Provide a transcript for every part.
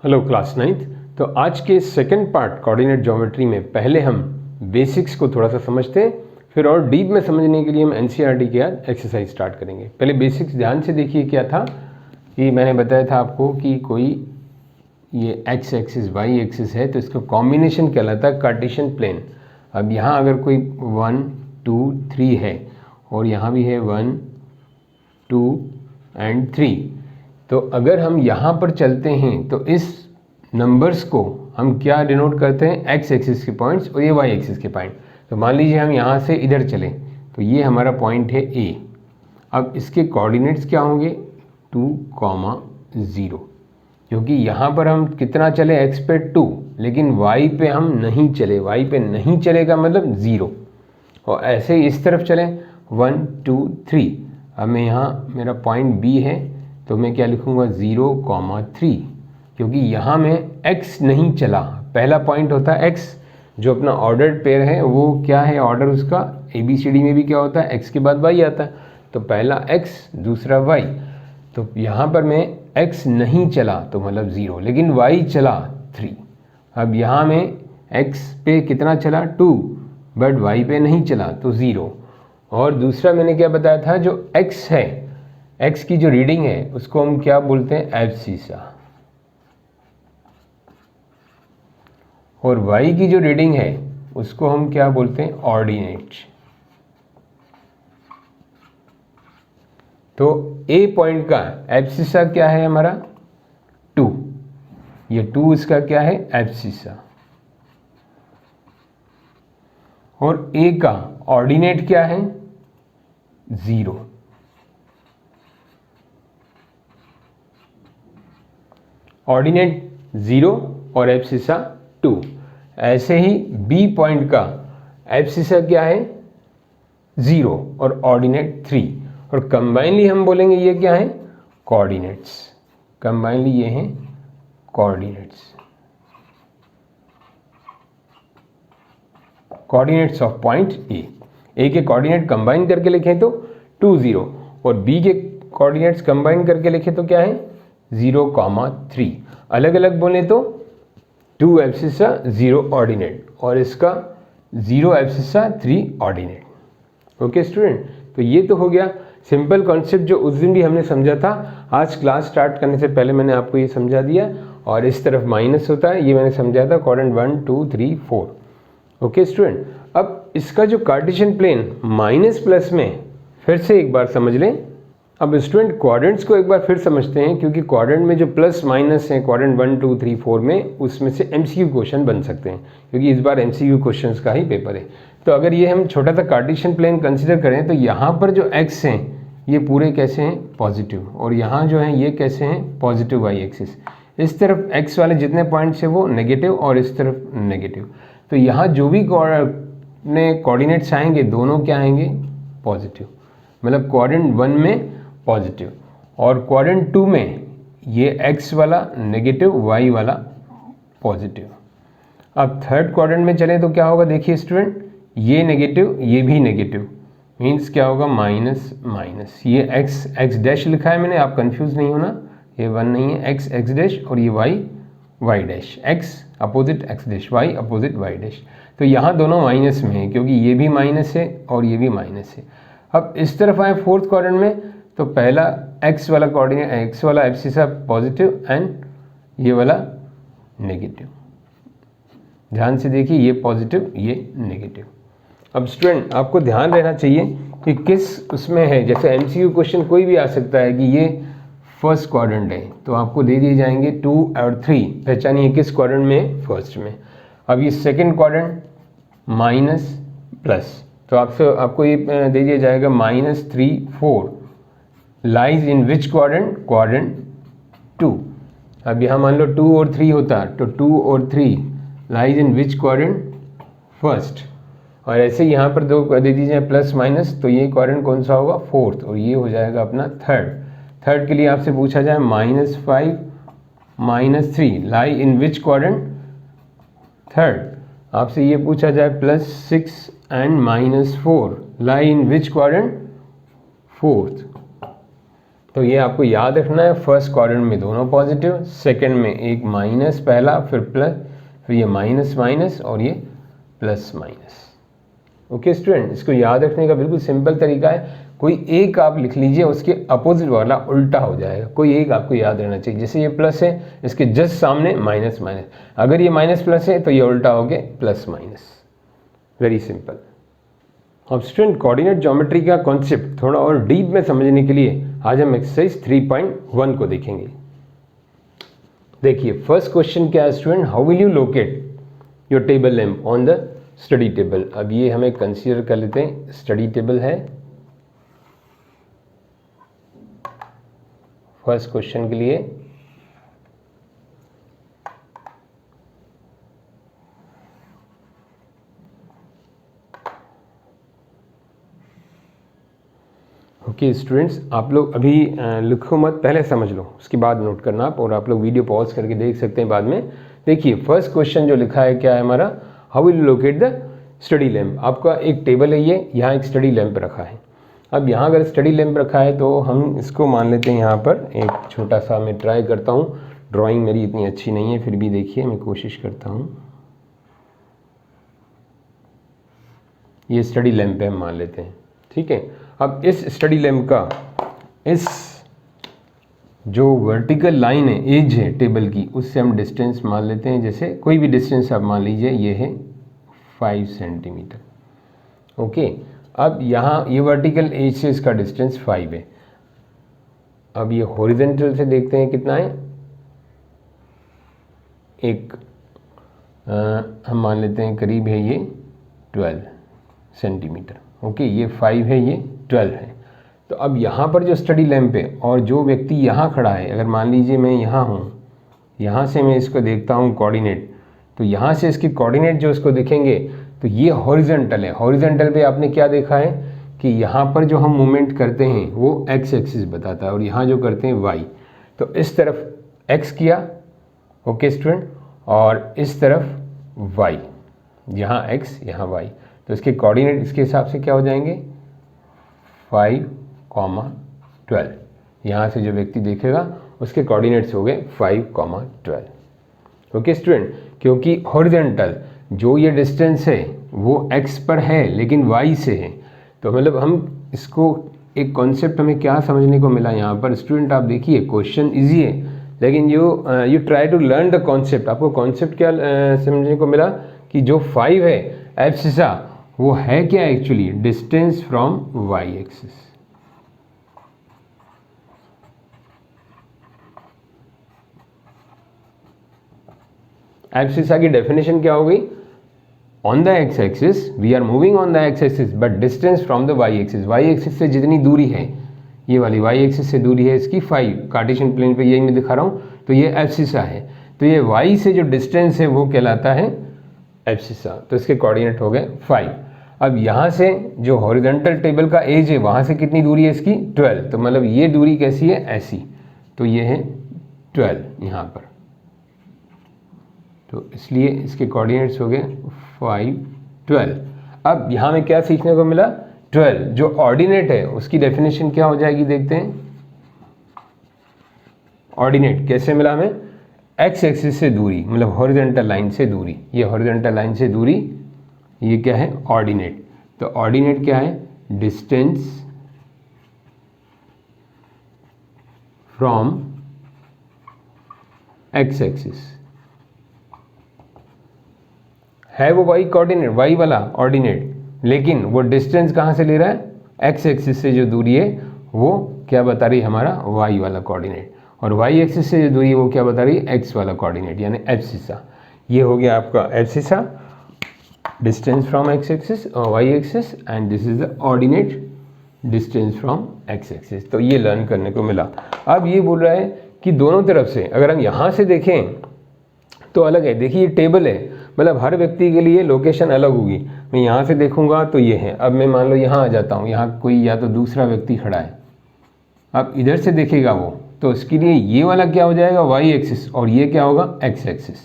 Hello class 9th। तो आज के सेकंड पार्ट कोऑर्डिनेट ज्योमेट्री में पहले हम बेसिक्स को थोड़ा सा समझते हैं, फिर और डीप में समझने के लिए हम एनसीईआरटी के बाद एक्सरसाइज स्टार्ट करेंगे। पहले बेसिक्स ध्यान से देखिए क्या था कि मैंने बताया था आपको कि कोई ये एक्स एक्सिस वाई एक्सिस है तो इसका कॉम्बिनेशन कहलाता है कार्टेशियन प्लेन। अब यहाँ अगर कोई 1 2 3 है और यहाँ भी है 1 2 एंड 3, तो अगर हम यहाँ पर चलते हैं तो इस नंबर्स को हम क्या डिनोट करते हैं, एक्स एक्सिस के पॉइंट्स और ये वाई एक्सिस के पॉइंट। तो मान लीजिए हम यहाँ से इधर चलें तो ये हमारा पॉइंट है ए। अब इसके कोऑर्डिनेट्स क्या होंगे 2,0, क्योंकि यहाँ पर हम कितना चले एक्स पे 2, लेकिन वाई पे हम नहीं चले। वाई पे नहीं चलेगा मतलब 0। और ऐसे ही इस तरफ चलें 1 2 3। अब मैं यहाँ मेरा पॉइंट बी है तो मैं क्या लिखूँगा 0,3, क्योंकि यहाँ में x नहीं चला। पहला पॉइंट होता है x, जो अपना ऑर्डर्ड पेयर है वो क्या है, ऑर्डर उसका ABCD में भी क्या होता है, x के बाद y आता है। तो पहला x दूसरा y, तो यहाँ पर मैं x नहीं चला तो मतलब 0, लेकिन y चला 3। अब यहाँ में x पे कितना चला 2, बट y पे नहीं चला तो 0। और दूसरा मैंने क्या बताया था, जो x है, x की जो रीडिंग है उसको हम क्या बोलते हैं एब्सिसा, और y की जो रीडिंग है उसको हम क्या बोलते हैं ऑर्डिनेट। तो a पॉइंट का एब्सिसा क्या है हमारा 2, ये 2 इसका क्या है एब्सिसा, और a का ऑर्डिनेट क्या है 0। ऑर्डिनेट 0 और एब्सिसा 2। ऐसे ही बी पॉइंट का एब्सिसा क्या है 0 और ऑर्डिनेट 3, और कंबाइनली हम बोलेंगे ये क्या है कोऑर्डिनेट्स। कंबाइनली ये हैं coordinates, coordinates of point A के कोऑर्डिनेट कंबाइन करके लिखें तो 2 0, और बी के कोऑर्डिनेट्स कंबाइन करके लिखें तो क्या है 0,3। अलग अलग बोले तो 2 एब्सिसा 0 ऑर्डिनेट, और इसका 0 एब्सिसा 3 ऑर्डिनेट। ओके स्टूडेंट, तो ये तो हो गया सिंपल कॉन्सेप्ट जो उस दिन भी हमने समझा था। आज क्लास स्टार्ट करने से पहले मैंने आपको ये समझा दिया, और इस तरफ माइनस होता है ये मैंने समझाया था, कोऑर्डिनेट 1 2 3 4। ओके स्टूडेंट, अब इसका जो कार्टेशियन प्लेन माइनस प्लस में फिर से एक बार समझ लें। अब स्टूडेंट क्वाड्रेंट्स को एक बार फिर समझते हैं, क्योंकि क्वाड्रेंट में जो प्लस माइनस हैं क्वाड्रेंट 1 2 3 4 में, उसमें से MCQ क्वेश्चन बन सकते हैं, क्योंकि इस बार MCQ क्वेश्चंस का ही पेपर है। तो अगर ये हम छोटा सा कार्टेशियन प्लेन कंसिडर करें तो यहाँ पर जो x हैं ये पूरे कैसे हैं पॉजिटिव, और यहाँ जो हैं ये कैसे हैं पॉजिटिव वाई एक्सिस। इस तरफ x वाले जितने पॉइंट्स हैं वो नेगेटिव और इस तरफ नेगेटिव। तो यहाँ जो भी कोऑर्डिनेट्स आएंगे दोनों क्या आएंगे पॉजिटिव, मतलब क्वाड्रेंट 1 में पॉजिटिव, और क्वाड्रेंट 2 में ये x वाला नेगेटिव y वाला पॉजिटिव। अब थर्ड क्वाड्रेंट में चलें तो क्या होगा, देखिए स्टूडेंट ये नेगेटिव ये भी नेगेटिव, मीन्स क्या होगा माइनस माइनस। ये x डैश लिखा है मैंने, आप कंफ्यूज नहीं होना, ये 1 नहीं है, x डैश, और ये y dash, x opposite x dash, y opposite y dash. तो यहाँ दोनों माइनस में है क्योंकि ये भी माइनस है और ये भी माइनस है। अब इस तरफ आए फोर्थ क्वाड्रेंट में तो पहला x वाला कोऑर्डिनेट, x वाला एब्सिसा पॉजिटिव एंड ये वाला नेगेटिव। ध्यान से देखिए ये पॉजिटिव ये नेगेटिव। अब स्टूडेंट आपको ध्यान रहना चाहिए कि किस उसमें है, जैसे MCQ क्वेश्चन कोई भी आ सकता है कि ये फर्स्ट क्वाड्रेंट है तो आपको दे दिए जाएंगे 2 और 3, पहचानिए किस क्वाड्रेंट में, फर्स्ट में। अब ये सेकेंड क्वाड्रेंट माइनस प्लस, तो आपको ये दे दिया जाएगा -3 4 lies in which quadrant, quadrant 2। अब यहाँ मान लो 2 और 3 होता तो 2 और 3 lies in which quadrant, first. और ऐसे यहाँ पर दो दे दीजिए प्लस माइनस, तो ये क्वाड्रेंट कौन सा होगा फोर्थ, और ये हो जाएगा अपना थर्ड। थर्ड के लिए आपसे पूछा जाए -5 -3 लाई इन विच क्वाड्रेंट, थर्ड। आपसे ये पूछा जाए +6 and -4 lie in which quadrant, fourth. तो ये आपको याद रखना है, फर्स्ट क्वाड्रेंट में दोनों पॉजिटिव, सेकंड में एक माइनस पहला, फिर प्लस, फिर ये माइनस माइनस और ये प्लस माइनस। ओके स्टूडेंट, इसको याद रखने का बिल्कुल सिंपल तरीका है, कोई एक आप लिख लीजिए, उसके अपोजिट वाला उल्टा हो जाएगा, कोई एक आपको याद रहना चाहिए। जैसे ये प्लस है, इसके जस्ट सामने माइनस माइनस, अगर ये माइनस प्लस है तो ये उल्टा हो गया प्लस माइनस, वेरी सिंपल। अब स्टूडेंट कोऑर्डिनेट ज्योमेट्री का कॉन्सेप्ट थोड़ा और डीप में समझने के लिए आज हम एक्सरसाइज 3.1 को देखेंगे। देखिए फर्स्ट क्वेश्चन क्या है student, how will you locate your table lamp on the study table. अब ये हमें कंसीडर कर लेते हैं स्टडी टेबल है फर्स्ट क्वेश्चन के लिए। ओके स्टूडेंट्स, आप लोग अभी लिखो मत, पहले समझ लो, उसके बाद नोट करना आप, और आप लोग वीडियो पॉज करके देख सकते हैं बाद में। देखिए फर्स्ट क्वेश्चन जो लिखा है क्या है हमारा, how will you locate the study lamp. आपका एक टेबल है ये, यहाँ एक स्टडी लैम्प रखा है। अब यहाँ अगर स्टडी लैम्प रखा है तो हम इसको मान लेते हैं, यहाँ पर एक छोटा सा मैं ट्राई करता हूँ, ड्राइंग मेरी इतनी अच्छी नहीं है, फिर भी देखिए मैं कोशिश करता हूँ। ये स्टडी लैम्प है, हम मान लेते हैं, ठीक है। अब इस स्टडी लैम्प का इस जो वर्टिकल लाइन है, एज है टेबल की, उससे हम डिस्टेंस मान लेते हैं, जैसे कोई भी डिस्टेंस आप मान लीजिए, ये है 5 सेंटीमीटर। ओके, अब यहाँ ये वर्टिकल एज से इसका डिस्टेंस 5 है। अब ये हॉरिजॉन्टल से देखते हैं कितना है, एक हम मान लेते हैं करीब है ये 12 सेंटीमीटर। ओके, ये 5 है, ये 12 है। तो अब यहाँ पर जो स्टडी लैम्प है और जो व्यक्ति यहाँ खड़ा है, अगर मान लीजिए मैं यहाँ हूँ, यहाँ से मैं इसको देखता हूँ कोऑर्डिनेट, तो यहाँ से इसके कोऑर्डिनेट जो इसको दिखेंगे तो ये हॉरिजॉन्टल है। हॉरिजॉन्टल पे आपने क्या देखा है कि यहाँ पर जो हम मूवमेंट करते हैं वो एक्स एक्सिस बताता है, और यहाँ जो करते हैं वाई। तो इस तरफ एक्स किया, ओके स्टूडेंट, और इस तरफ वाई, यहाँ एक्स यहाँ वाई, तो इसके कोऑर्डिनेट इसके हिसाब से क्या हो जाएंगे 5,12। यहाँ से जो व्यक्ति देखेगा उसके कोऑर्डिनेट्स हो गए 5,12। ओके स्टूडेंट, क्योंकि हॉरिजॉन्टल जो ये डिस्टेंस है वो x पर है लेकिन y से है, तो मतलब हम इसको एक कॉन्सेप्ट हमें क्या समझने को मिला यहाँ पर स्टूडेंट, आप देखिए क्वेश्चन इजी है लेकिन you try to learn the concept. आपको कॉन्सेप्ट क्या समझने को मिला कि जो 5 है एब्सिसा, वो है क्या actually, distance from y axis. Abscissa की डेफिनेशन क्या हो गई, on the x axis we are moving on the x axis but distance from the y axis. Y axis से जितनी दूरी है, ये वाली वाई एक्सिस से दूरी है इसकी 5, कार्टेशियन प्लेन पे यही मैं दिखा रहा हूँ, तो ये एब्सिसा है। तो ये वाई से जो डिस्टेंस है वो कहलाता है एब्सिसा, तो इसके कोऑर्डिनेट हो गए 5। अब यहाँ से जो हॉरिजॉन्टल टेबल का एज है वहाँ से कितनी दूरी है इसकी 12, तो मतलब ये दूरी कैसी है ऐसी, तो ये है 12 यहाँ पर, तो इसलिए इसके कोऑर्डिनेट्स हो गए 5, 12। अब यहाँ में क्या सीखने को मिला, 12 जो ऑर्डिनेट है उसकी डेफिनेशन क्या हो जाएगी, देखते हैं। ऑर्डिनेट कैसे मिला हमें, एक्स एक्सिस से दूरी, मतलब हॉरिजॉन्टल लाइन से दूरी, ये हॉरिजॉन्टल लाइन से दूरी, ये क्या है ऑर्डिनेट। तो ऑर्डिनेट क्या है, डिस्टेंस फ्रॉम एक्स एक्सिस, है वो वाई कोऑर्डिनेट, वाई वाला ऑर्डिनेट, लेकिन वो डिस्टेंस कहाँ से ले रहा है, एक्स एक्सिस से जो दूरी है वो क्या बता रही है हमारा वाई वाला कोऑर्डिनेट, और वाई एक्सिस से जो दूरी है वो क्या बता रही है एक्स वाला कोऑर्डिनेट, यानी एब्सिसा। ये हो गया आपका abscissa, distance from X axis और Y axis, and this is the ordinate distance from X axis. तो ये लर्न करने को मिला। अब ये बोल रहा है कि दोनों तरफ से अगर हम यहाँ से देखें तो अलग है। देखिए ये टेबल है, मतलब हर व्यक्ति के लिए लोकेशन अलग होगी। मैं यहाँ से देखूंगा तो ये है, अब मैं मान लो यहाँ आ जाता हूँ, यहाँ कोई या तो दूसरा व्यक्ति खड़ा है, अब इधर से देखेगा वो, तो इसके लिए ये वाला क्या हो जाएगा वाई एक्सिस, और ये क्या होगा एक्स एक्सिस।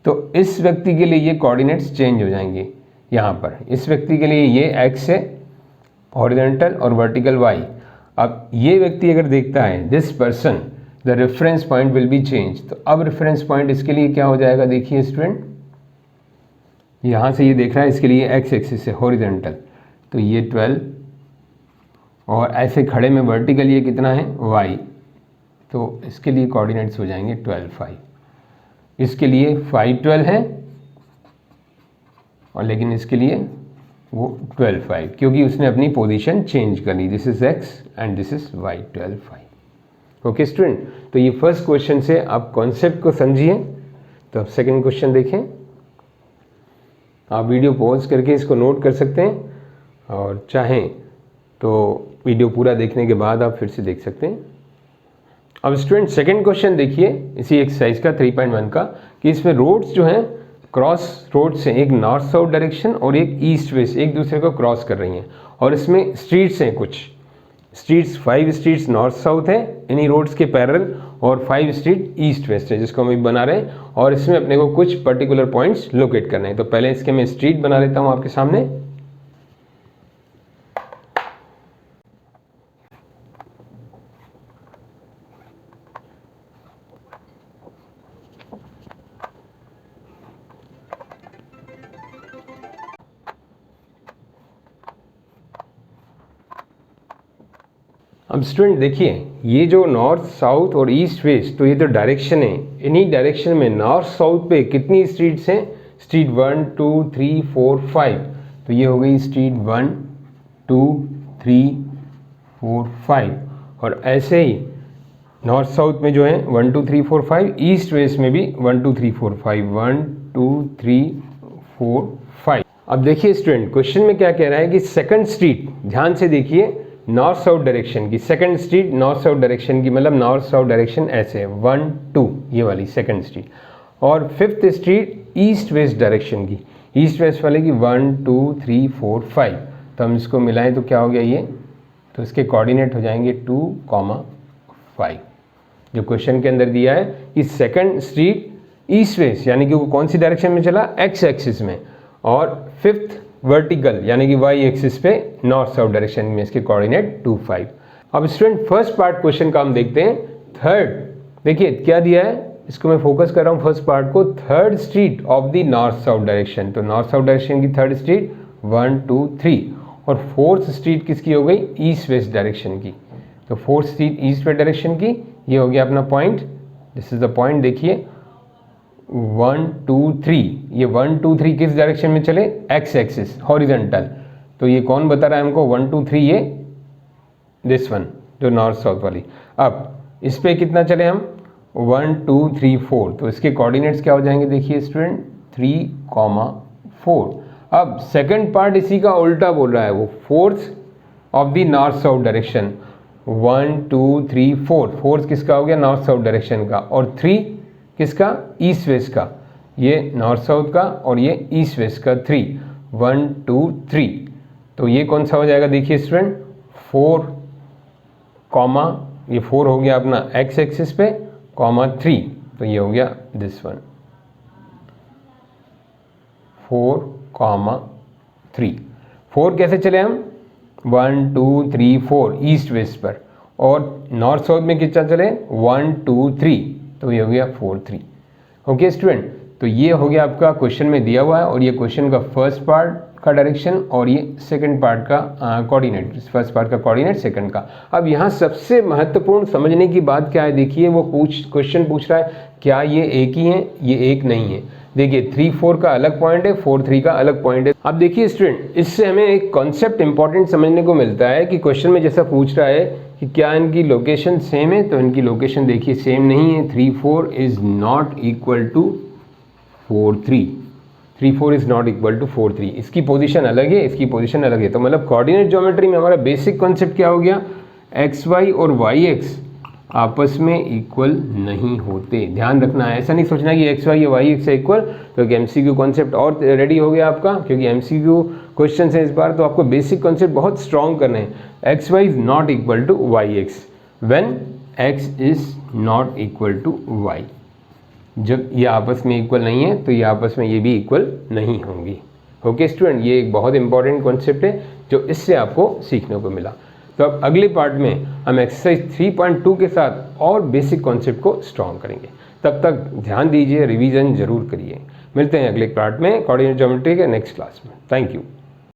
तो इस व्यक्ति के लिए ये कोऑर्डिनेट्स चेंज हो जाएंगे। यहाँ पर इस व्यक्ति के लिए ये एक्स है हॉरिजॉन्टल और वर्टिकल वाई। अब ये व्यक्ति अगर देखता है this person the reference point will be change, तो अब रेफरेंस पॉइंट इसके लिए क्या हो जाएगा, देखिए स्टूडेंट यहाँ से ये देख रहा है इसके लिए एक्स एक्सिस से हॉरिजॉन्टल, तो ये 12 और ऐसे खड़े में वर्टिकल ये कितना है y, तो इसके लिए कोऑर्डिनेट्स हो जाएंगे 12 5, इसके लिए 5 12 है और लेकिन इसके लिए वो 12 5, क्योंकि उसने अपनी पोजीशन चेंज कर ली, this is x and this is y 12 5। Okay student, तो ये फर्स्ट क्वेश्चन से आप कॉन्सेप्ट को समझिए। तो अब सेकंड क्वेश्चन देखें, आप वीडियो पॉज करके इसको नोट कर सकते हैं और चाहें तो वीडियो पूरा देखने के बाद आप फिर से देख सकते हैं। अब स्टूडेंट सेकंड क्वेश्चन देखिए इसी एक्सरसाइज का 3.1 का, कि इसमें रोड्स जो हैं क्रॉस रोड्स हैं, एक नॉर्थ साउथ डायरेक्शन और एक ईस्ट वेस्ट एक दूसरे को क्रॉस कर रही हैं, और इसमें स्ट्रीट्स हैं, कुछ स्ट्रीट्स 5 स्ट्रीट्स नॉर्थ साउथ है इन्हीं रोड्स के पैरेलल और 5 स्ट्रीट ईस्ट वेस्ट है जिसको हम अभी बना रहे हैं, और इसमें अपने को कुछ पर्टिकुलर पॉइंट्स लोकेट करने हैं। तो पहले इसके मैं स्ट्रीट बना लेता हूँ आपके सामने। अब स्टूडेंट देखिए ये जो नॉर्थ साउथ और ईस्ट वेस्ट, तो ये तो डायरेक्शन है, इन्हीं डायरेक्शन में नॉर्थ साउथ पे कितनी स्ट्रीट्स हैं, स्ट्रीट 1 2 3 4 5, तो ये हो गई स्ट्रीट 1 2 3 4 5, और ऐसे ही नॉर्थ साउथ में जो है 1 2 3 4 5, ईस्ट वेस्ट में भी 1 2 3 4 5 1 2 3 4 5। अब देखिए स्टूडेंट क्वेश्चन में क्या कह रहा है कि सेकंड स्ट्रीट, ध्यान से देखिए, नॉर्थ साउथ डायरेक्शन की second street, north south direction की मतलब नॉर्थ साउथ डायरेक्शन ऐसे है 1 2 ये वाली सेकंड स्ट्रीट, और fifth street east west direction की, ईस्ट वेस्ट वाले की 1 2 3 4 5, तो हम इसको मिलाएं तो क्या हो गया ये, तो इसके कोऑर्डिनेट हो जाएंगे 2 5। जो क्वेश्चन के अंदर दिया है कि सेकंड स्ट्रीट ईस्ट वेस्ट यानी कि वो कौन सी डायरेक्शन में चला, एक्स एक्सिस में, और फिफ्थ वर्टिकल यानी कि वाई एक्सिस पे नॉर्थ साउथ डायरेक्शन में, इसके कोऑर्डिनेट 2 5। अब स्टूडेंट फर्स्ट पार्ट क्वेश्चन का हम देखते हैं। थर्ड देखिए क्या दिया है, इसको मैं फोकस कर रहा हूँ फर्स्ट पार्ट को, third street of the north south direction, तो नॉर्थ साउथ डायरेक्शन की थर्ड स्ट्रीट 1 2 3, और फोर्थ स्ट्रीट किसकी हो गई, ईस्ट वेस्ट डायरेक्शन की, तो fourth street east west direction की, ये हो गया अपना point, this is the point, देखिए 1 2 3, ये 1 2 3 किस डायरेक्शन में चले, एक्स एक्सिस हॉरिजॉन्टल, तो ये कौन बता रहा है हमको 1 2 3, ये दिस वन जो नॉर्थ साउथ वाली। अब इस पे कितना चले हम 1 2 3 4, तो इसके कोऑर्डिनेट्स क्या हो जाएंगे, देखिए स्टूडेंट 3 4। अब सेकंड पार्ट इसी का उल्टा बोल रहा है, वो fourth of the north south direction 1 2 3 4, fourth किसका हो गया, नॉर्थ साउथ डायरेक्शन का, और 3 किसका, ईस्ट वेस्ट का, ये नॉर्थ साउथ का और ये ईस्ट वेस्ट का 3 1 2 3, तो ये कौन सा हो जाएगा, देखिए स्टूडेंट 4 कॉमा, ये 4 हो गया अपना एक्स एक्सिस पे, कॉमा 3, तो ये हो गया दिस वन 4 3। 4 कैसे चले हम 1 2 3 4 ईस्ट वेस्ट पर, और नॉर्थ साउथ में कितना चले 1 2 3, तो ये हो गया 4 3। ओके स्टूडेंट, तो ये हो गया आपका क्वेश्चन में दिया हुआ है, और ये क्वेश्चन का फर्स्ट पार्ट का डायरेक्शन और ये सेकंड पार्ट का कोऑर्डिनेट, फर्स्ट पार्ट का कोऑर्डिनेट सेकंड का। अब यहाँ सबसे महत्वपूर्ण समझने की बात क्या है, देखिए वो क्वेश्चन पूछ रहा है क्या ये एक ही है, ये एक नहीं है। देखिए 3 4 का अलग पॉइंट है, 4 3 का अलग पॉइंट है। अब देखिए स्टूडेंट इससे हमें एक कॉन्सेप्ट इंपॉर्टेंट समझने को मिलता है कि क्वेश्चन में जैसा पूछ रहा है कि क्या इनकी लोकेशन सेम है, तो इनकी लोकेशन देखिए सेम नहीं है। 3 4 is not equal to 4 3, 3 4 is not equal to 4 3, इसकी पोजीशन अलग है, इसकी पोजीशन अलग है। तो मतलब कोऑर्डिनेट ज्योमेट्री में हमारा बेसिक कॉन्सेप्ट क्या हो गया, एक्स वाई और वाई एक्स आपस में इक्वल नहीं होते। ध्यान रखना है, ऐसा नहीं सोचना कि एक्स वाई या वाई एक्स है इक्वल, क्योंकि एमसीक्यू कॉन्सेप्ट और रेडी हो गया आपका, क्योंकि एमसीक्यू क्वेश्चन है इस बार, तो आपको बेसिक कॉन्सेप्ट बहुत स्ट्रॉन्ग करने हैं। X y is not equal to y x when x is not equal to y, जब ये आपस में इक्वल नहीं है तो ये आपस में ये भी इक्वल नहीं होंगी। ओके स्टूडेंट, ये एक बहुत इंपॉर्टेंट कॉन्सेप्ट है जो इससे आपको सीखने को मिला। तो अब अगले पार्ट में हम एक्सरसाइज 3.2 के साथ और बेसिक कॉन्सेप्ट को स्ट्रॉन्ग करेंगे। तब तक ध्यान दीजिए, रिवीजन जरूर करिए। मिलते हैं अगले पार्ट में कोऑर्डिनेट ज्योमेट्री के नेक्स्ट क्लास में। Thank you.